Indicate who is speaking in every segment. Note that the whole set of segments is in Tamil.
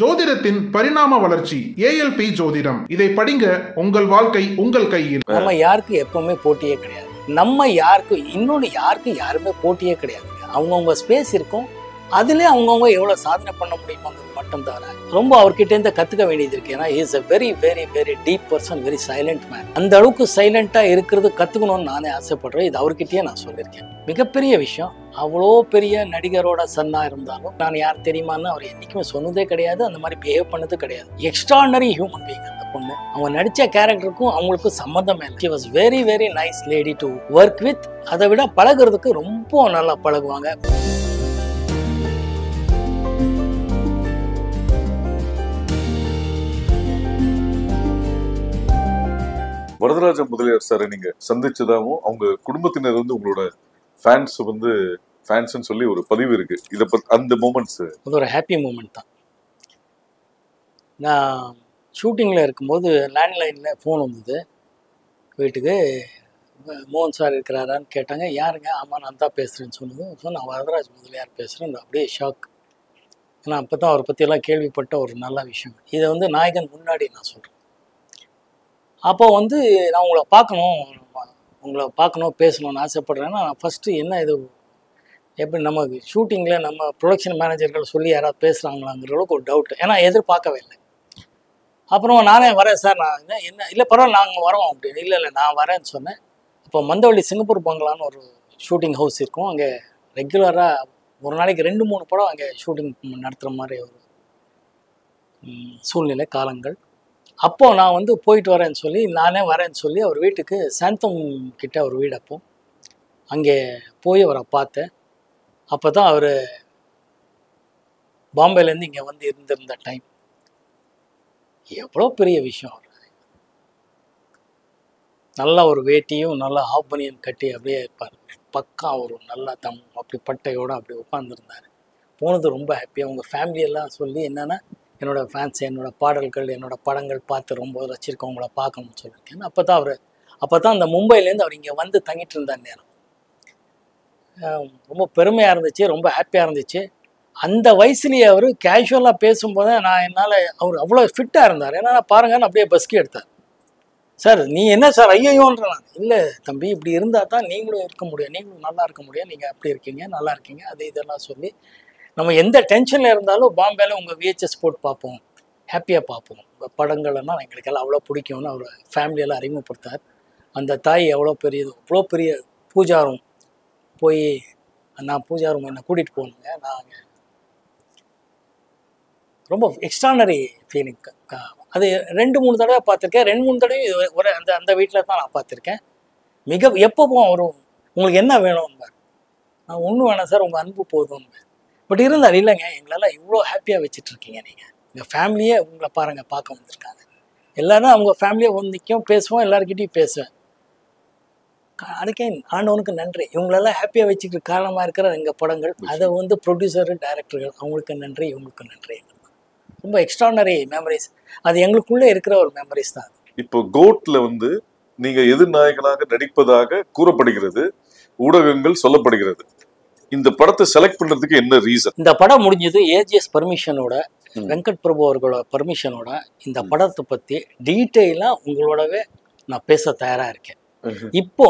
Speaker 1: ஜோதிடத்தின் பரிணாம வளர்ச்சி ஏஎல்பி ஜோதிடம். இதை படிங்க, உங்கள் வாழ்க்கை உங்கள் கையில்.
Speaker 2: நம்ம யாருக்கு எப்பவுமே போட்டியே கிடையாது. நம்ம யாருக்கு இன்னொன்று யாருக்கு யாருமே போட்டியே கிடையாது. அவங்கவுங்க ஸ்பேஸ் இருக்கும், அதுலேயே அவங்கவுங்க எவ்வளோ சாதனை பண்ண முடியுமாங்கிறது மட்டும் தவிர ரொம்ப அவர்கிட்டேருந்து கற்றுக்க வேண்டியது இருக்கு. ஏன்னா is a very very very deep person, very silent man. அந்த அளவுக்கு சைலண்ட்டாக இருக்கிறது கற்றுக்கணும்னு நானே ஆசைப்படுறேன். இது அவர்கிட்டயே நான் சொல்லியிருக்கேன். மிகப்பெரிய விஷயம். அவ்வளோ பெரிய நடிகரோட சன்னா இருந்தாலும் நான் யார் தெரியுமான்னு அவர் என்றைக்குமே சொன்னதே கிடையாது, அந்த மாதிரி பிஹேவ் பண்ணது கிடையாது. எக்ஸ்ட்ரானரி ஹியூமன் பீயிங் அந்த பொண்ணு. அவங்க நடித்த கேரக்டருக்கும் அவங்களுக்கும் சம்மந்தமே இல்லை. She was very very nice lady to work with. அதை விட பழகுறதுக்கு ரொம்ப நல்லா பழகுவாங்க.
Speaker 3: வரதராஜ முதலியார் சாரை நீங்க சந்திச்சதாகவும் அவங்க குடும்பத்தினர் வந்து உங்களோட ஃபேன்ஸ் வந்து ஃபேன்ஸ்னு சொல்லி ஒரு பதிவு இருக்கு. இதை அந்த மூமெண்ட்ஸ்
Speaker 2: அது ஒரு ஹாப்பி மூமெண்ட் தான். நான் ஷூட்டிங்கில் இருக்கும்போது லேண்ட்லைனில் ஃபோன் வந்தது வீட்டுக்கு. மோகன் சார் இருக்கிறாரான்னு கேட்டாங்க. யாருங்க? ஆமாம் நான் தான் பேசுகிறேன்னு சொன்னது. நான் வரதராஜ் முதலியார் பேசுகிறேன். அப்படியே ஷாக். ஏன்னா அப்போ தான் அவரை பற்றியெல்லாம் கேள்விப்பட்ட ஒரு நல்ல விஷயம். இதை வந்து நாயகன் முன்னாடி நான் சொல்கிறேன். அப்போ வந்து நான் உங்களை பார்க்கணும் பேசணும்னு ஆசைப்பட்றேன்னா நான் ஃபஸ்ட்டு என்ன இது எப்படி நம்ம ஷூட்டிங்கில் நம்ம ப்ரொடக்ஷன் மேனேஜர்கள் சொல்லி யாராவது பேசுகிறாங்களாங்கிற அளவுக்கு ஒரு டவுட். ஏன்னா எதிர்பார்க்கவே இல்லை. அப்புறம் நானே வரேன் சார், நான் என்ன இல்லை பரவாயில்ல நாங்கள் வரோம் அப்படின்னு. இல்லை நான் வரேன்னு சொன்னேன். அப்போ மந்தவள்ளி சிங்கப்பூர் பங்களான்னு ஒரு ஷூட்டிங் ஹவுஸ் இருக்கும். அங்கே ரெகுலராக ஒரு நாளைக்கு 2-3 படம் அங்கே ஷூட்டிங் நடத்துகிற மாதிரி ஒரு சூழ்நிலை காலங்கள். அப்போது நான் வந்து போயிட்டு வரேன்னு சொல்லி நானே வரேன்னு சொல்லி அவர் வீட்டுக்கு சாந்தம் கிட்ட ஒரு வீடு, அப்போ அங்கே போய் அவரை பார்த்தேன். அப்போ தான் அவர் பாம்பேலேருந்து இங்கே வந்து இருந்திருந்த டைம். எவ்வளோ பெரிய விஷயம். அவர் நல்லா ஒரு வேட்டியும் நல்லா ஹாஃப் பனியன் கட்டி அப்படியே இருப்பார். பக்கா ஒரு நல்லா அப்படி பட்டையோடு அப்படி உட்காந்துருந்தார். போனது ரொம்ப ஹாப்பியாக. அவங்க ஃபேமிலியெல்லாம் சொல்லி என்னென்னா என்னோடய ஃபேன்ஸ் என்னோடய பாடல்கள் என்னோடய படங்கள் பார்த்து ரொம்ப ரசிச்சிருக்கோம், உங்களை பார்க்கணும்னு சொல்லியிருக்கேன். அப்போ தான் அந்த மும்பைலேருந்து அவர் இங்கே வந்து தங்கிட்டு இருந்தார் நேரம். ரொம்ப பெருமையாக இருந்துச்சு, ரொம்ப ஹாப்பியாக இருந்துச்சு. அந்த வயசுலேயே அவர் கேஷுவலாக பேசும்போது என்னால் அவர் அவ்வளோ ஃபிட்டாக இருந்தார். ஏன்னா பாருங்கன்னு அப்படியே பஸ்கி எடுத்தார். சார் நீ என்ன சார் ஐயோன்ற? நான் இல்லை தம்பி, இப்படி இருந்தால் தான் நீங்களும் இருக்க முடியும், நீங்களும் நல்லா இருக்க முடியும், நீங்கள் அப்படி இருக்கீங்க, நல்லா இருக்கீங்க, அது இதெல்லாம் சொல்லி நம்ம எந்த டென்ஷனில் இருந்தாலும் பாம்பேல உங்கள் VHS போட்டு பார்ப்போம், ஹாப்பியாக பார்ப்போம். உங்கள் படங்கள்லாம் எங்களுக்கெல்லாம் அவ்வளோ பிடிக்கும்னு அவர் ஃபேமிலியெல்லாம் அறிமுகப்படுத்தார். அந்த தாய் எவ்வளோ அவ்வளோ பெரிய பூஜாரம் போய் நான் பூஜாரம் என்னை கூட்டிகிட்டு போகணுங்க. நாங்கள் ரொம்ப எக்ஸ்ட்ரானரி ஃபீலிங். அது 2-3 தடவை பார்த்துருக்கேன். 2-3 தடவை ஒரு அந்த வீட்டில் தான் நான் பார்த்துருக்கேன். எப்போ வரும் உங்களுக்கு என்ன வேணும்பார். நான் ஒன்றும் வேணாம் சார், உங்கள் அன்பு போதும்னு. பட் இருந்தார் இல்லைங்க, எங்களெல்லாம் இவ்வளோ ஹாப்பியாக வச்சுட்ருக்கீங்க நீங்கள், எங்கள் ஃபேமிலியே உங்களை பாருங்கள் பார்க்க வந்திருக்காங்க. எல்லோரும் அவங்க ஃபேமிலியை வந்து நிற்கும், பேசுவோம், எல்லாருக்கிட்டையும் பேசுவேன். அதுக்கே ஆண்டவனுக்கு நன்றி. இவங்களெல்லாம் ஹாப்பியாக வச்சுக்கிற காரணமாக இருக்கிற எங்கள் படங்கள், அதை வந்து ப்ரொடியூசரு டைரக்டர்கள் அவங்களுக்கு நன்றி, இவங்களுக்கு நன்றி. ரொம்ப எக்ஸ்ட்ரானரி மெமரிஸ். அது எங்களுக்குள்ளே இருக்கிற ஒரு மெமரிஸ் தான்.
Speaker 3: இப்போ கோட்ல வந்து நீங்க எதிர்நாயகனாக நடிப்பதாக கூறப்படுகிறது, ஊடகங்கள் சொல்லப்படுகிறது. இந்த படத்தை செலக்ட் பண்றதுக்கு என்ன ரீசன்?
Speaker 2: இந்த படம் முடிஞ்சது AGS பர்மிஷனோட, வெங்கட் பிரபு அவர்களோட பர்மிஷனோட. இந்த படத்தை பற்றி டீட்டெயிலாக உங்களோடவே நான் பேச தயாராக இருக்கேன். இப்போ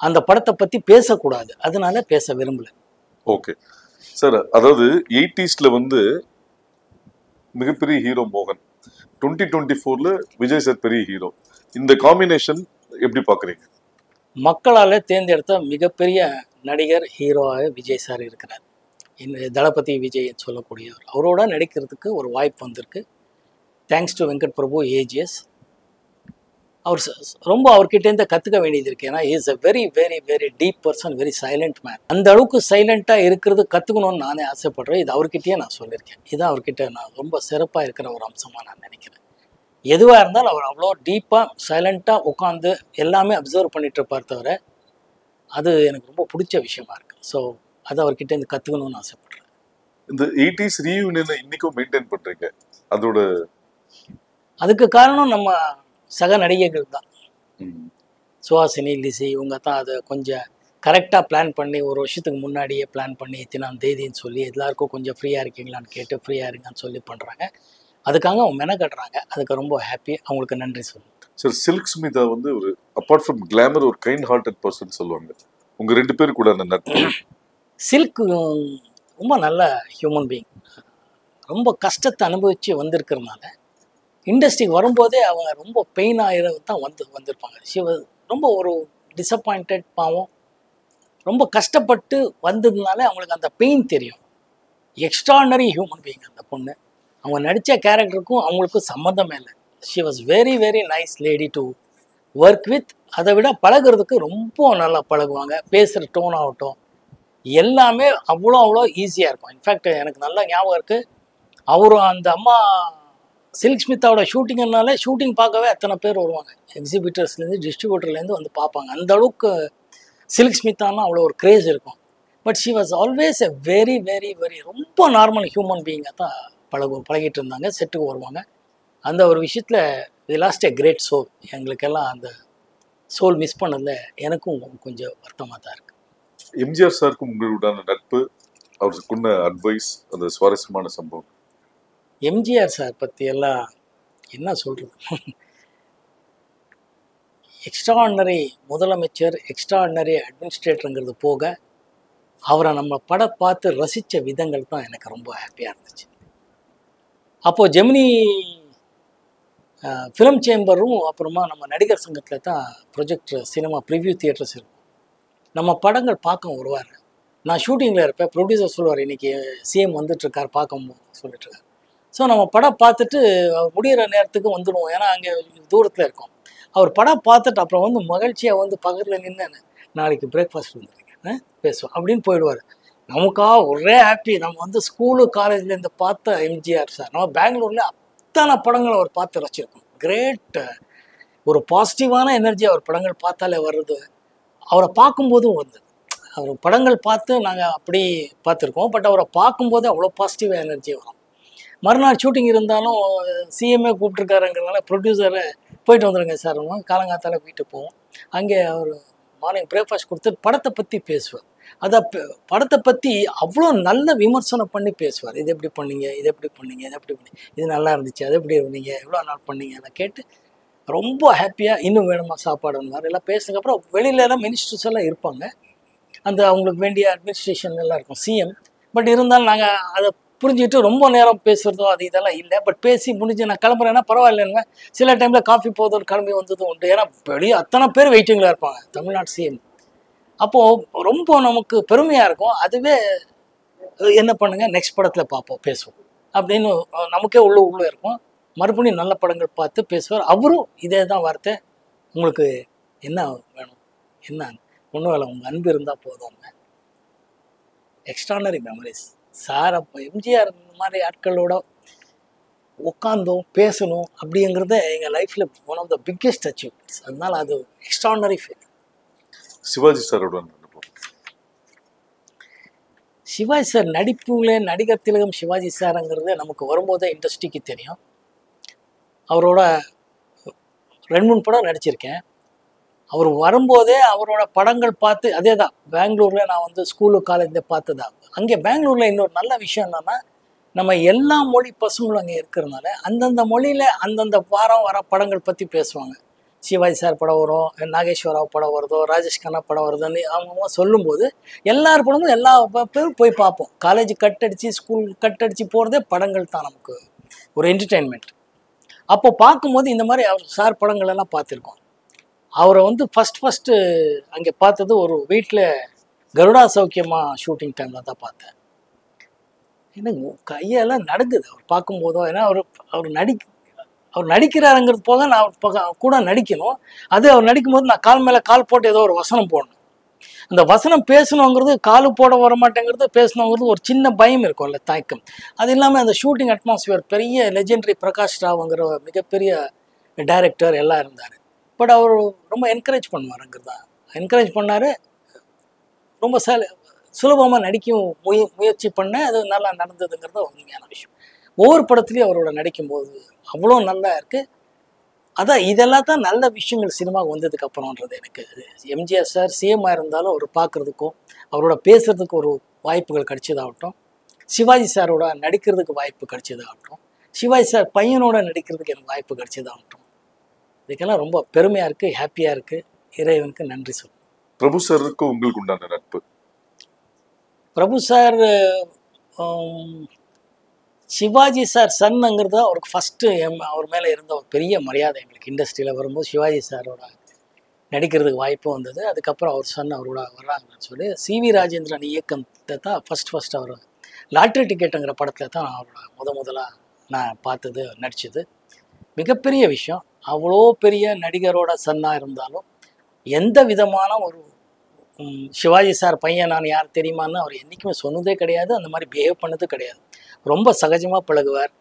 Speaker 2: அந்த படத்தை பற்றி பேசக்கூடாது, அதனால பேச விரும்பல.
Speaker 3: ஓகே சார், அதாவது 80s வந்து மிகப்பெரிய ஹீரோ மோகன், 2024 விஜய் சார் பெரிய ஹீரோ. இந்த காம்பினேஷன் எப்படி பார்க்குறீங்க?
Speaker 2: மக்களால் தேர்ந்தெடுத்த மிகப்பெரிய நடிகர் ஹீரோவாக விஜய் சார் இருக்கிறார். தளபதி விஜய் சொல்லக்கூடியவர். அவரோட நடிக்கிறதுக்கு ஒரு வாய்ப்பு வந்திருக்கு. Thanks to Venkat Prabhu, AGS. அவர் ரொம்ப அவர்கிட்டேருந்து கற்றுக்க வேண்டியது இருக்குது. ஏன்னா is a very very very deep person, very silent man. அந்த அளவுக்கு சைலண்ட்டாக இருக்கிறது கற்றுக்கணும்னு நானே ஆசைப்படுறேன். இது அவர்கிட்டயே நான் சொல்லியிருக்கேன். இதுதான் அவர்கிட்ட நான் ரொம்ப சிறப்பாக இருக்கிற ஒரு அம்சமாக நான் நினைக்கிறேன். எதுவாக இருந்தாலும் அவர் அவ்வளோ டீப்பாக சைலண்ட்டாக உட்காந்து எல்லாமே அப்சர்வ் பண்ணிட்டு இருப்பார் தவிர, அது எனக்கு ரொம்ப பிடிச்ச விஷயமா இருக்குது. ஸோ அதை அவர்கிட்ட இருந்து கற்றுக்கணும்னு ஆசைப்படுறேன்.
Speaker 3: இந்த 80s ரீயூனியனை இன்னைக்கும் மெயின்டைன் பண்ணுறீங்க,
Speaker 2: அதுக்கு காரணம் நம்ம சக நடிகைகள் தான். சுஹாசினி, லிசி, இவங்க தான் அதை கொஞ்சம் கரெக்டாக பிளான் பண்ணி ஒரு வருஷத்துக்கு முன்னாடியே பிளான் பண்ணி இத்தனாம் தேதின்னு சொல்லி எல்லாருக்கும் கொஞ்சம் ஃப்ரீயாக இருக்கீங்களான்னு கேட்டு ஃப்ரீயாக இருங்கன்னு சொல்லி பண்ணுறாங்க. அதுக்காக அவங்க மெனக்கட்டுறாங்க. அதுக்கு ரொம்ப ஹாப்பி. அவங்களுக்கு நன்றி சொல்லணும்.
Speaker 3: சார், சில்க் ஸ்மிதா வந்து ஒரு அப்பார்ட் ஃப்ரம் கிளாமர் ஒரு கைண்ட் ஹார்ட்டட் பர்சன் சொல்லுவாங்க. உங்க 2 பேர் கூட அந்த நட்பு.
Speaker 2: சில்க் ரொம்ப நல்ல ஹியூமன் பீயிங். ரொம்ப கஷ்டத்தை அனுபவித்து வந்திருக்கிறதுனால இண்டஸ்ட்ரிக்கு வரும்போதே அவங்க ரொம்ப பெயின் ஆகிற தான் வந்திருப்பாங்க. ரொம்ப ஒரு டிசப்பாயிண்டட் பாவம். ரொம்ப கஷ்டப்பட்டு வந்ததுனால அவங்களுக்கு அந்த பெயின் தெரியும். எக்ஸ்ட்ரானரி ஹியூமன் பீயிங் அந்த பொண்ணு. அவங்க நடித்த கேரக்டருக்கும் அவங்களுக்கும் சம்மந்தமே இல்லை. She was very very nice lady to work with. அதை விட பழகிறதுக்கு ரொம்ப நல்லா பழகுவாங்க. பேசுகிற டோன் ஆகட்டும் எல்லாமே அவ்வளோ ஈஸியாக இருக்கும். இன்ஃபேக்ட் எனக்கு நல்லா ஞாபகம் இருக்குது. அவரும் அந்த அம்மா சில்க் ஸ்மித்தாவோட ஷூட்டிங்னாலே ஷூட்டிங் பார்க்கவே அத்தனை பேர் வருவாங்க. எக்ஸிபிட்டர்ஸ்லேருந்து டிஸ்ட்ரிபியூட்டர்லேருந்து வந்து பார்ப்பாங்க. அந்த அளவுக்கு சில்க் ஸ்மித்தானா அவ்வளோ ஒரு கிரேஸ் இருக்கும். But she was always a very very very ரொம்ப நார்மல் ஹியூமன் பீயிங்காக தான் பழகிட்டு இருந்தாங்க. செட்டுக்கு வருவாங்க. அந்த ஒரு விஷயத்தில் we lost a great soul. எங்களுக்கெல்லாம் அந்த சோல் மிஸ் பண்ணதில் எனக்கும் கொஞ்சம் வருத்தமாக தான் இருக்குது.
Speaker 3: எம்ஜிஆர் சாருக்கும் உங்களுடான நட்பு, அவருக்கு சொன்ன அட்வைஸ், அந்த சுவாரஸ்யமான சம்பவம்.
Speaker 2: எம்ஜிஆர் சார் பற்றி எல்லாம் என்ன சொல்கிறது? எக்ஸ்ட்ராடினரி முதலமைச்சர், எக்ஸ்ட்ராடினரி அட்மினிஸ்ட்ரேட்டருங்கிறது போக அவரை நம்ம படம் பார்த்து ரசித்த விதங்கள் தான் எனக்கு ரொம்ப ஹாப்பியாக இருந்துச்சு. அப்போது ஜெமினி ஃபிலிம் சேம்பரும் அப்புறமா நம்ம நடிகர் சங்கத்தில் தான் ப்ரொஜெக்டர் சினிமா ப்ரிவ்யூ தியேட்டர்ஸ் இருக்கும். நம்ம படங்கள் பார்க்க வருவார். நான் ஷூட்டிங்கில் இருப்பேன். ப்ரொடியூசர் சொல்லுவார், இன்றைக்கி சிஎம் வந்துட்டுருக்கார் பார்க்க சொல்லிட்டுருக்கார். ஸோ நம்ம படம் பார்த்துட்டு முடிகிற நேரத்துக்கு வந்துடுவோம். ஏன்னா அங்கே தூரத்தில் இருக்கோம். அவர் படம் பார்த்துட்டு அப்புறம் வந்து மகிழ்ச்சியாக வந்து பக்கத்தில் நின்று நாளைக்கு பிரேக்ஃபாஸ்ட் வந்துருக்கேன் பேசுவோம் அப்படின்னு போயிடுவார். நமக்கா ஒரே ஹாப்பி. நம்ம வந்து ஸ்கூலு காலேஜ்லேருந்து பார்த்த எம்ஜிஆர் சார். நம்ம பெங்களூரில் அத்தனை படங்கள் அவர் பார்த்து ரசிச்சிருக்கோம். கிரேட் ஒரு பாசிட்டிவான எனர்ஜி அவர் படங்கள் பார்த்தாலே வருது. அவரை பார்க்கும்போதும் வருது. அவர் படங்கள் பார்த்து நாங்கள் அப்படி பார்த்துருக்கோம். பட் அவரை பார்க்கும்போது அவ்வளோ பாசிட்டிவாக எனர்ஜி வரும். மறுநாள் ஷூட்டிங் இருந்தாலும் சிஎம்ஏ கூப்பிட்ருக்காருங்கிறதுனால ப்ரொடியூசரை போயிட்டு வந்துடுங்க சார், காலங்காத்தால் வீட்டுக்கு போவோம். அங்கே அவர் மார்னிங் பிரேக்ஃபாஸ்ட் கொடுத்து படத்தை பற்றி பேசுவார். அதை படத்தை பற்றி அவ்வளோ நல்ல விமர்சனம் பண்ணி பேசுவார். இது எப்படி பண்ணீங்க, இது எப்படி பண்ணீங்க, இது எப்படி பண்ணீங்க, இது நல்லா இருந்துச்சு, அது எப்படி இருந்தீங்க, எவ்வளோ நாள் பண்ணீங்க, அதை கேட்டு ரொம்ப ஹாப்பியாக இன்னும் வேணுமா சாப்பாடுன்னு மாதிரி எல்லாம் பேசுனதுக்கப்புறம் வெளியிலலாம் மினிஸ்டர்ஸ் எல்லாம் இருப்பாங்க. அந்த அவங்களுக்கு வேண்டிய அட்மினிஸ்ட்ரேஷன் எல்லாம் இருக்கும், சிஎம். பட் இருந்தாலும் நாங்கள் அதை புரிஞ்சுக்கிட்டு ரொம்ப நேரம் பேசுகிறதோ அது இதெல்லாம் இல்லை. பட் பேசி முடிஞ்சு நான் கிளம்புறேன்னா பரவாயில்லைங்க. சில டைமில் காஃபி போதும் கிளம்பி வந்ததும் உண்டு. ஏன்னா வெளியே அத்தனை பேர் வெயிட்டிங்கில் இருப்பாங்க, தமிழ்நாடு சிஎம். அப்போது ரொம்ப நமக்கு பெருமையாக இருக்கும். அதுவே என்ன பண்ணுங்க நெக்ஸ்ட் படத்தில் பார்ப்போம் பேசுவோம் அப்படின்னு நமக்கே உள்ளே இருக்கும். மறுபடியும் நல்ல படங்கள் பார்த்து பேசுவார். அவரும் இதே தான் வார்த்தை, உங்களுக்கு என்ன வேணும், என்ன ஒன்றும் வேலை, உங்கள் அன்பு இருந்தால் போதும். Extraordinary memories sir. அப்போ எம்ஜிஆர் இந்த மாதிரி ஆட்களோட உட்காந்தோம் பேசணும் அப்படிங்கிறத எங்கள் லைஃப்பில் one of the biggest achievements. அதனால அது எக்ஸ்ட்ரானரி ஃபீல்.
Speaker 3: சிவாஜி சாரோட
Speaker 2: சிவாஜி சார் நடிப்புல நடிகர் திலகம் சிவாஜி சாருங்கிறது நமக்கு வரும்போதே இண்டஸ்ட்ரிக்கு தெரியும். அவரோட 2-3 படம் நடிச்சிருக்கேன். அவர் வரும்போதே அவரோட படங்கள் பார்த்து அதே தான் பெங்களூரில் நான் வந்து ஸ்கூலு காலேஜில் பார்த்ததா. அங்கே பெங்களூரில் இன்னொரு நல்ல விஷயம் என்னென்னா, நம்ம எல்லா மொழி பசங்களும் அங்கே இருக்கிறதுனால அந்தந்த மொழியில் அந்தந்த வாரம் வர படங்கள் பற்றி பேசுவாங்க. சிவாஜி சார் படம் வரும், நாகேஸ்வரராவ் படம் வருதோ, ராஜேஷ் கண்ணா படம் வருதுன்னு அவங்க சொல்லும்போது எல்லார் படமும் எல்லா பேரும் போய் பார்ப்போம். காலேஜ் கட்டடிச்சு ஸ்கூல் கட்டடிச்சு போகிறதே படங்கள் தான் நமக்கு ஒரு என்டர்டெயின்மெண்ட். அப்போ பார்க்கும்போது இந்த மாதிரி அவர் சார் படங்கள் எல்லாம் பார்த்துருக்கோம். அவரை வந்து ஃபஸ்ட்டு அங்கே பார்த்தது ஒரு வீட்டில் கருடா சௌக்கியமா ஷூட்டிங் டைமில் தான் பார்த்தேன். எனக்கு கையெல்லாம் நடுங்குது அவர் பார்க்கும்போதோ. ஏன்னா அவர் நடிக்கிறாருங்கிறது போக நான் அவர் கூட நடிக்கணும். அது அவர் நடிக்கும்போது நான் கால் மேலே கால் போட்டு ஏதோ ஒரு வசனம் போடணும். அந்த வசனம் பேசணுங்கிறது காலு போட வர மாட்டேங்கிறது, பேசணுங்கிறது ஒரு சின்ன பயம் இருக்கும்ல, தயக்கம். அது இல்லாமல் அந்த ஷூட்டிங் அட்மாஸ்பியர் பெரிய லெஜெண்டரி பிரகாஷ் ராவ்ங்கிற டைரக்டர் டைரக்டர் எல்லாம் இருந்தார். பட் அவர் ரொம்ப என்கரேஜ் பண்ணுவாருங்கிறதா என்கரேஜ் பண்ணார். ரொம்ப சுலபமாக நடிக்கும் முயற்சி பண்ணேன். அது நல்லா நடந்ததுங்கிறது உண்மையான விஷயம். ஒவ்வொரு படத்துலையும் அவரோட நடிக்கும்போது அவ்வளோ நல்லா இருக்குது. அதான் இதெல்லாம் தான் நல்ல விஷயங்கள் சினிமாவுக்கு வந்ததுக்கு அப்புறம்ன்றது. எனக்கு எம்ஜிஆர் சார் சிஎம்மாக இருந்தாலும் அவர் பார்க்குறதுக்கும் அவரோட பேசுறதுக்கு ஒரு வாய்ப்புகள் கிடைச்சதாகட்டும், சிவாஜி சாரோட நடிக்கிறதுக்கு வாய்ப்பு கிடைச்சதாகட்டும், சிவாஜி சார் பையனோட நடிக்கிறதுக்கு எனக்கு வாய்ப்பு கிடைச்சதாகட்டும், இதுக்கெல்லாம் ரொம்ப பெருமையாக இருக்குது, ஹாப்பியாக இருக்குது. இறைவனுக்கு நன்றி சொல்லுங்கள்.
Speaker 3: பிரபு சாருக்கு உங்களுக்கு உண்டான நட்பு?
Speaker 2: பிரபு சார் சிவாஜி சார் சன்னுங்கிறது அவருக்கு ஃபஸ்ட்டு அவர் மேலே இருந்த ஒரு பெரிய மரியாதை. எங்களுக்கு இண்டஸ்ட்ரியில் வரும்போது சிவாஜி சாரோட நடிக்கிறதுக்கு வாய்ப்பு வந்தது. அதுக்கப்புறம் அவர் சன் அவரோட வர்றாங்கன்னு சொல்லி சிவி ராஜேந்திரன் இயக்கத்தை தான் ஃபஸ்ட் அவர் லாட்ரி டிக்கெட்டுங்கிற படத்தில் தான் அவரோட முதலாக நான் பார்த்தது, நடித்தது. மிகப்பெரிய விஷயம். அவ்வளோ பெரிய நடிகரோட சன்னாக இருந்தாலும் எந்த விதமான ஒரு சிவாஜி சார் பையன் நான் யார் தெரியுமான்னு அவர் என்றைக்குமே சொன்னதே கிடையாது. அந்த மாதிரி பிஹேவ் பண்ணது கிடையாது. ரொம்ப சகஜமாக பழகுவார்.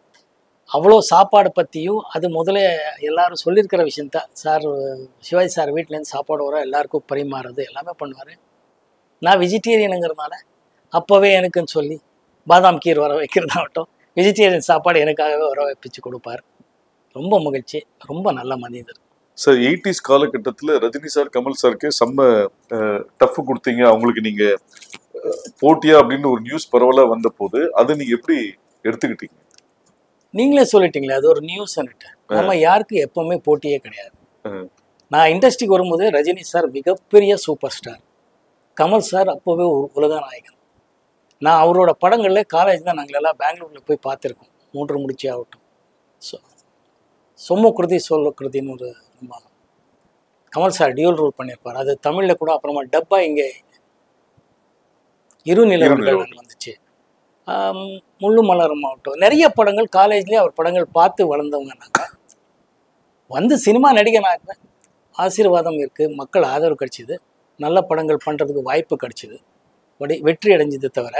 Speaker 2: அவ்வளோ சாப்பாடு பற்றியும் அது முதல்ல எல்லாரும் சொல்லியிருக்கிற விஷயந்தான். சார் சிவாஜி சார் வீட்டிலேருந்து சாப்பாடு வர எல்லாருக்கும் பரிமாறுறது எல்லாமே பண்ணுவார். நான் வெஜிடேரியனுங்கிறதுனால அப்போவே எனக்குன்னு சொல்லி பாதாம் கீர் வர வைக்கிறதாகட்டும், வெஜிடேரியன் சாப்பாடு எனக்காகவே வர வைப்பிச்சு கொடுப்பார். ரொம்ப மகிழ்ச்சி. ரொம்ப நல்ல மனிதர்
Speaker 3: சார். 80s காலகட்டத்தில் ரஜினி சார் கமல் சாருக்கு செம்ம டஃப் கொடுத்தீங்க. அவங்களுக்கு நீங்க போட்டியா அப்படின்னு ஒரு நியூஸ் பரவலா வந்த போது அதை நீங்க எப்படி எடுத்துக்கிட்டீங்க?
Speaker 2: நீங்களே சொல்லிட்டீங்களே, அது ஒரு நியூஸ்ன்னுட்டு. நம்ம யாருக்கு எப்பவுமே போட்டியே கிடையாது. நான் இண்டஸ்ட்ரிக்கு வரும்போது ரஜினி சார் மிகப்பெரிய சூப்பர் ஸ்டார், கமல் சார் அப்போவே உலக நாயகன். நான் அவரோட படங்களில் காலேஜ் தான் நாங்கள் எல்லாம் பெங்களூரில் போய் பார்த்துருக்கோம். 3 முடிச்சு ஆகட்டும், சொம்ம சொல்லுக்குருதின்னு ஒரு நம்ம கமல் சார் டியூல் ரோல் பண்ணியிருப்பார். அது தமிழில் கூட அப்புறமா டப்பா இங்கே இருநிலவர்கள் வந்துச்சு. முள்ளு மலரும் ஆகட்டும், நிறைய படங்கள் காலேஜ்லேயே அவர் படங்கள் பார்த்து வளர்ந்தவங்க நாங்கள். வந்து சினிமா நடிகனாக ஆசீர்வாதம் இருக்குது, மக்கள் ஆதரவு கிடைச்சிது, நல்ல படங்கள் பண்ணுறதுக்கு வாய்ப்பு கிடைச்சிது, வெற்றி அடைஞ்சது. தவிர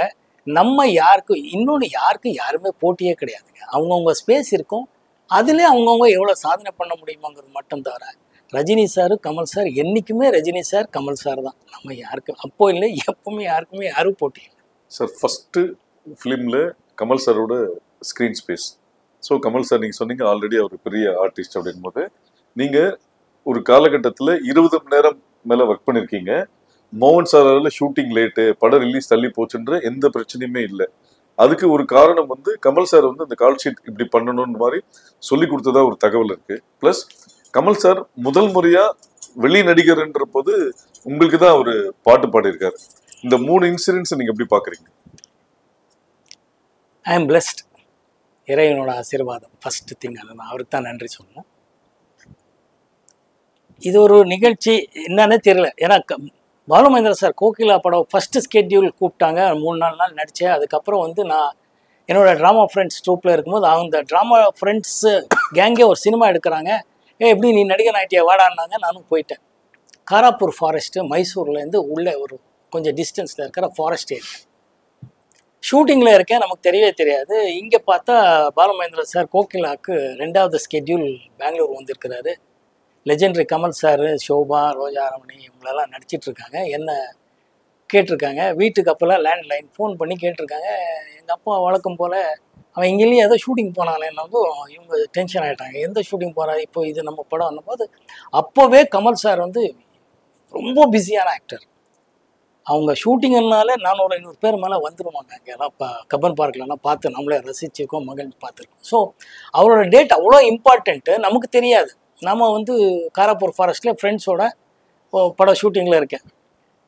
Speaker 2: நம்ம யாருக்கும் யாருமே போட்டியே கிடையாதுங்க. அவங்கவுங்க ஸ்பேஸ் இருக்கும், அதிலே அவங்கவுங்க எவ்வளோ சாதனை பண்ண முடியுமாங்கிறது மட்டும். தவிர ரஜினி சார் கமல் சார் என்றைக்குமே ரஜினி சார் கமல் சார் தான். நம்ம யாருக்கு அப்போ இல்லை, எப்பவுமே யாருக்குமே யாரும் போட்டி இல்லை.
Speaker 3: சார் ஃபஸ்ட்டு ஃபிலிமில் கமல் சாரோட screen space. So Kamal sir நீங்கள் சொன்னீங்க ஆல்ரெடி அவர் பெரிய ஆர்டிஸ்ட் அப்படின் போது, நீங்கள் ஒரு காலகட்டத்தில் 20 மணி நேரம் மேலே ஒர்க் பண்ணியிருக்கீங்க. மோகன் சாரால் ஷூட்டிங் லேட்டு, படம் ரிலீஸ் தள்ளி போச்சுன்ற எந்த பிரச்சனையுமே இல்லை. அதுக்கு ஒரு காரணம் வந்து கமல் சார் வந்து அந்த கால் ஷீட் இப்படி பண்ணணும்னு மாதிரி சொல்லி கொடுத்ததா ஒரு தகவல் இருக்கு. பிளஸ் கமல் சார் முதல் முறையா வெளி நடிகர்ன்ற போது உங்களுக்கு தான் ஒரு பாட்டு பாடியிருக்காரு. இந்த 3 இன்சிடென்ட்ஸ் நீங்க எப்படி பாக்குறீங்க?
Speaker 2: I am blessed. இறைவனோட ஆசீர்வாதம் ஃபர்ஸ்ட் திங். அதை நான் அவருக்கு தான் நன்றி சொல்லணும். இது ஒரு நிகழ்ச்சி என்னன்னே தெரியல. ஏன்னா பாலுமகேந்திரா சார் கோகிலா படம் ஃபஸ்ட்டு ஸ்கெட்யூல் கூப்பிட்டாங்க. 3-4 நாள் நடித்தேன். அதுக்கப்புறம் வந்து நான் என்னோடய ட்ராமா ஃப்ரெண்ட்ஸ் ட்ரூப்பில் இருக்கும்போது அந்த ட்ராமா ஃப்ரெண்ட்ஸு கேங்கே ஒரு சினிமா எடுக்கிறாங்க. எப்படி நீ நடிகர் ஆகிட்டியா வாடான்னாங்க. நானும் போயிட்டேன். காராப்பூர் ஃபாரஸ்ட்டு மைசூர்லேருந்து உள்ளே ஒரு கொஞ்சம் டிஸ்டன்ஸில் இருக்கிற ஃபாரஸ்ட் ஏரியா. ஷூட்டிங்கில் இருக்கேன், நமக்கு தெரியவே தெரியாது. இங்கே பார்த்தா பாலுமகேந்திரா சார் கோகிலாவுக்கு 2வது ஸ்கெட்யூல் பெங்களூர் வந்திருக்கிறாரு. லெஜெண்டரி கமல் சார், ஷோபா, ரோஜாரமணி இவங்களெல்லாம் நடிச்சிட்ருக்காங்க. என்ன கேட்டிருக்காங்க. வீட்டுக்கு அப்போல்லாம் லேண்ட்லைன் ஃபோன் பண்ணி கேட்டிருக்காங்க. எங்கள் அப்பா வழக்கம் போல் அவன் இங்கேயும் ஏதோ ஷூட்டிங் போனானேன்னு இவங்க டென்ஷன் ஆகிட்டாங்க. எந்த ஷூட்டிங் போகிறா, இப்போ இது நம்ம படம் அனும்போது அப்போவே கமல் சார் வந்து ரொம்ப பிஸியான ஆக்டர். அவங்க ஷூட்டிங்னால 400-500 பேர் மேலே வந்துடுவாங்க. அங்கெல்லாம் கப்பன் பார்க்லலாம் பார்த்து நம்மளே ரசிச்சிருக்கோம், மகிழ்ச்சி பார்த்துருக்கோம். ஸோ அவரோட டேட் அவ்வளோ இம்பார்ட்டண்ட்டு, நமக்கு தெரியாது. நம்ம வந்து காராப்பூர் ஃபாரஸ்ட்டில் ஃப்ரெண்ட்ஸோட படம் ஷூட்டிங்கில் இருக்கேன்.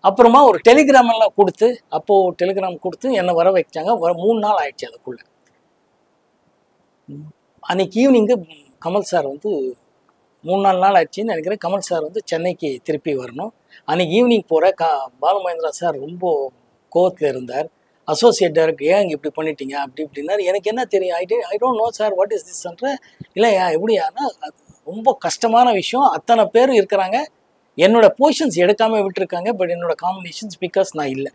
Speaker 2: அப்புறமா ஒரு டெலிகிராம் எல்லாம் கொடுத்து, அப்போது டெலிகிராம் கொடுத்து என்னை வர வச்சாங்க. 3 நாள் ஆயிடுச்சு. அதுக்குள்ளே அன்றைக்கி ஈவினிங்கு கமல் சார் வந்து 3-4 நாள் ஆயிடுச்சின்னு நினைக்கிறேன். கமல் சார் வந்து சென்னைக்கு திருப்பி வரணும். அன்றைக்கி ஈவினிங் போகிற பாலுமகேந்திரா சார் ரொம்ப கோவத்தில் இருந்தார். அசோசியேட் டைரக்டர் ஏன் இங்கே இப்படி பண்ணிட்டீங்க அப்படி இப்படின்னாரு. எனக்கு என்ன தெரியும், I don't know sir what is திஸ்ன்ற. இல்லையா எப்படியானா அது ரொம்ப கஷ்டமான விஷயம். அத்தனை பேர் இருக்கிறாங்க, என்னோட போர்ஷன்ஸ் எடுக்காமல் விட்டுருக்காங்க. பட் என்னோட காம்பினேஷன்ஸ் பிகாஸ் நான் இல்லை.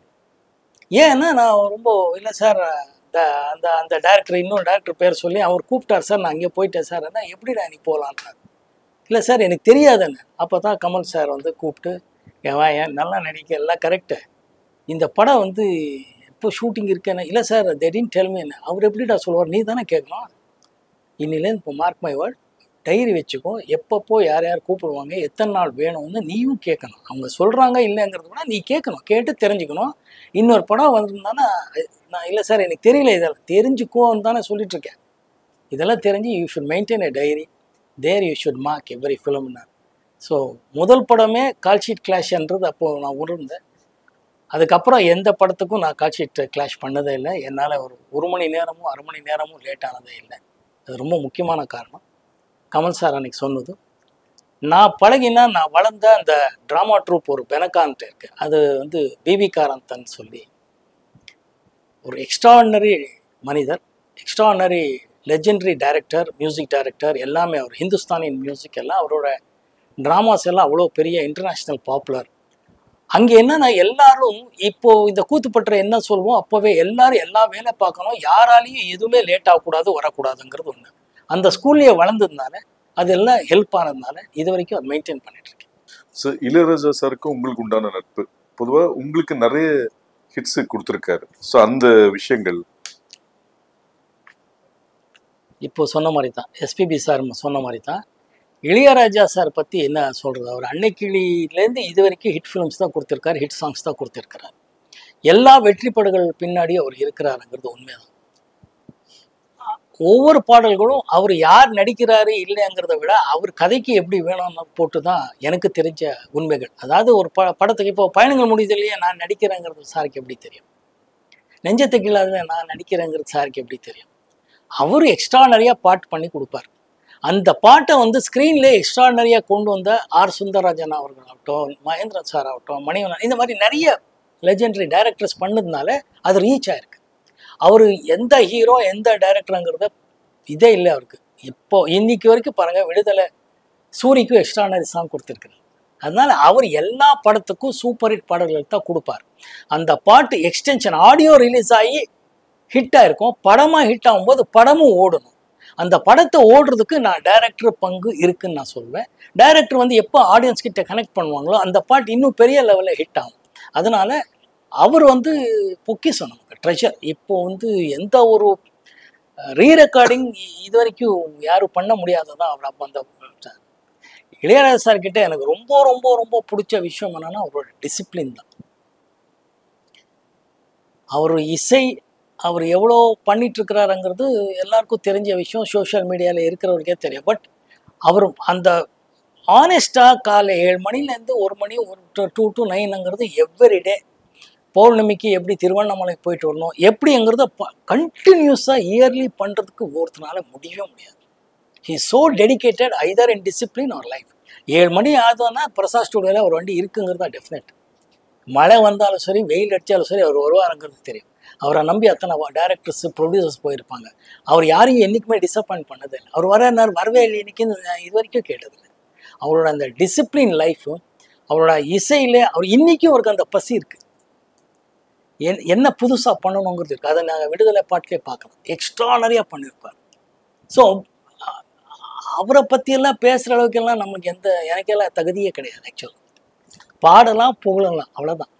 Speaker 2: ஏன்னா நான் ரொம்ப இல்லை சார், அந்த டேரக்டர் இன்னொரு டேரக்டர் பேர் சொல்லி அவர் கூப்பிட்டார் சார், நான் அங்கே போயிட்டேன் சார். என்ன எப்படிடா நீ போகலான்றார். இல்லை சார் எனக்கு தெரியாதுன்னு. அப்போ தான் கமல் சார் வந்து கூப்பிட்டு ஏன் நல்லா நடிக்க எல்லாம் கரெக்டு, இந்த படம் வந்து எப்போ ஷூட்டிங் இருக்கேன்னு. இல்லை sir they didn't tell me. என்ன அவர் எப்படிடா சொல்லுவார், நீ தானே கேட்கணும். இன்னிலேருந்து இப்போ மார்க் மை வேர்ட் டைரி வச்சுக்கோ, எப்பப்போ யார் யார் கூப்பிடுவாங்க, எத்தனை நாள் வேணும்னு நீயும் கேட்கணும். அவங்க சொல்கிறாங்க இல்லைங்கிறது கூட நீ கேட்கணும், கேட்டு தெரிஞ்சுக்கணும். இன்னொரு படம் வந்திருந்தானா நான் இல்லை சார் எனக்கு தெரியல, இதெல்லாம் தெரிஞ்சுக்கோன்னு தானே சொல்லிட்டுருக்கேன். இதெல்லாம் தெரிஞ்சு you should maintain a diary, there you should mark every ஃபிலிம்னார். ஸோ முதல் படமே கால் ஷீட் கிளாஷ்ன்றது அப்போது நான் உணர்ந்தேன். அதுக்கப்புறம் எந்த படத்துக்கும் நான் கால் ஷீட் கிளாஷ் பண்ணதே இல்லை. என்னால் ஒரு மணி நேரமும் 1/2 மணி நேரமும் லேட் ஆனதே இல்லை. அது ரொம்ப முக்கியமான காரணம். கமல் சார் அன்னைக்கு சொன்னது. நான் பழகினா நான் வளர்ந்த அந்த ட்ராமா ட்ரூப் ஒரு பெனகான்ட்டு இருக்குது. அது வந்து பிபி காரந்தன் சொல்லி ஒரு எக்ஸ்ட்ராடினரி மனிதர், extraordinary legendary director, music director, எல்லாமே அவர். ஹிந்துஸ்தானி மியூசிக் எல்லாம் அவரோட ட்ராமாஸ் எல்லாம் அவ்வளோ பெரிய இன்டர்நேஷ்னல் பாப்புலர். அங்கே என்னன்னா எல்லாரும் இப்போ இந்த கூத்துப்பற்ற என்ன சொல்லுவோம், அப்போவே எல்லாரும் எல்லா வேலை பார்க்கணும், யாராலையும் எதுவுமே லேட் ஆகக்கூடாது, வரக்கூடாதுங்கிறது ஒன்று. அந்த ஸ்கூல்லையே வளர்ந்ததுனால அது எல்லாம் ஹெல்ப் ஆனதுனால இது வரைக்கும் அது மெயின்டைன் பண்ணிட்டு இருக்கேன்.
Speaker 3: ஸோ இளையராஜா சாருக்கு உங்களுக்கு உண்டான நட்பு, பொதுவாக உங்களுக்கு நிறைய ஹிட்ஸு கொடுத்துருக்காரு. ஸோ அந்த விஷயங்கள்
Speaker 2: இப்போ சொன்ன மாதிரி தான், எஸ்பிபி சார் சொன்ன மாதிரி தான். இளையராஜா சார் பற்றி என்ன சொல்கிறது, அவர் அன்னைக்கிளியிலேருந்து இது வரைக்கும் ஹிட் ஃபிலிம்ஸ் தான் கொடுத்துருக்காரு, ஹிட் சாங்ஸ் தான் கொடுத்துருக்கிறார். எல்லா வெற்றி படங்கள் பின்னாடி அவர் இருக்கிறாருங்கிறது உண்மைதான். ஒவ்வொரு பாடல்களும் அவர் யார் நடிக்கிறாரு இல்லைங்கிறத விட அவர் கதைக்கு எப்படி வேணும்னு போட்டு தான் எனக்கு தெரிஞ்ச உண்மைகள். அதாவது ஒரு படத்துக்கு இப்போ பயணங்கள் முடியுது இல்லையா, நான் நடிக்கிறேங்கிறது சாருக்கு எப்படி தெரியும், நெஞ்சத்துக்கு இல்லாத நான் நடிக்கிறேங்கிறது சாருக்கு எப்படி தெரியும். அவர் எக்ஸ்ட்ரானரியாக பாட்டு பண்ணி கொடுப்பார். அந்த பாட்டை வந்து ஸ்க்ரீன்லேயே எக்ஸ்ட்ரானரியாக கொண்டு வந்த ஆர் சுந்தரராஜன் அவர்களாகட்டும், மகேந்திரன் சார் ஆகட்டும், மணிவண்ணன், இந்த மாதிரி நிறைய லெஜெண்டரி டைரக்டர்ஸ் பண்ணதுனால அது ரீச் ஆயிருக்கு. அவர் எந்த ஹீரோ எந்த டைரக்டருங்கிறத இதே இல்லை அவருக்கு. இப்போ இன்னைக்கு வரைக்கும் பாருங்கள், விடுதலை சூரிக்கும் எக்ஸ்ட்ரானரி சாங் கொடுத்துருக்குறாரு. அதனால அவர் எல்லா படத்துக்கும் சூப்பர் ஹிட் பாடல்கள் தான் கொடுப்பார். அந்த பாட்டு எக்ஸ்டென்ஷன் ஆடியோ ரிலீஸ் ஆகி ஹிட்டாக இருக்கும், படமாக ஹிட் ஆகும்போது படமும் ஓடணும். அந்த படத்தை ஓடுறதுக்கு நான் டைரக்டர் பங்கு இருக்குன்னு நான் சொல்வேன். டைரக்டர் வந்து எப்போ ஆடியன்ஸ் கிட்ட கனெக்ட் பண்ணுவாங்களோ அந்த பாட்டு இன்னும் பெரிய லெவலில் ஹிட் ஆகும். அதனால அவர் வந்து பொக்கிஷம், நமக்கு ட்ரெஷர். இப்போ வந்து எந்த ஒரு ரீரெக்கார்டிங் இது வரைக்கும் யாரும் பண்ண முடியாததான் அவர். அப்போ அந்த இளையராஜா சார் கிட்ட எனக்கு ரொம்ப ரொம்ப ரொம்ப பிடிச்ச விஷயம் என்னன்னா அவரோட டிசிப்ளின் தான். அவர் இசை அவர் எவ்வளோ பண்ணிட்டு இருக்கிறாருங்கிறது எல்லாருக்கும் தெரிஞ்ச விஷயம், சோஷியல் மீடியாவில் இருக்கிறவருக்கே தெரியும். பட் அவர் அந்த ஆனஸ்டாக காலை 7 மணிலேருந்து 1 மணி 2 to 9ங்கிறது எவ்ரிடே. பௌர்ணமிக்கு எப்படி திருவண்ணாமலைக்கு போயிட்டு வரணும் எப்படிங்கிறத கண்டினியூஸாக இயர்லி பண்ணுறதுக்கு ஒருத்தனால முடியவே முடியாது. He so dedicated either in discipline or life. 7 மணி ஆகுதுன்னா பிரசாத் ஸ்டுடியோவில் ஒரு வண்டி இருக்குங்கிறது தான் டெஃபினட். மழை வந்தாலும் சரி, வெயில் அடித்தாலும் சரி, அவர் வருவாருங்கிறது தெரியும். அவரை நம்பி அத்தனை டைரக்டர்ஸ், ப்ரொடியூசர்ஸ் போயிருப்பாங்க. அவர் யாரையும் என்றைக்குமே டிசப்பாயின்ட் பண்ணதே இல்லை. அவர் வரவே இல்லை இன்னைக்கு இது வரைக்கும் கேட்டதில்லை. அவரோட அந்த டிசிப்ளின் லைஃபும் அவரோட இசையிலே அவர் இன்றைக்கும் அவருக்கு அந்த பசி இருக்குது. என்ன புதுசாக பண்ணணுங்கிறது இருக்குது. அதை நாங்கள் விடுதலை பாட்டிலே பார்க்கலாம். எக்ஸ்ட்ரானரியாக பண்ணியிருப்பார். ஸோ அவரை பற்றியெல்லாம் பேசுகிற அளவுக்கெல்லாம் நமக்கு எனக்கெல்லாம் தகுதியே கிடையாது. ஆக்சுவலாக பாடலாம் புகழலாம், அவ்வளோதான்.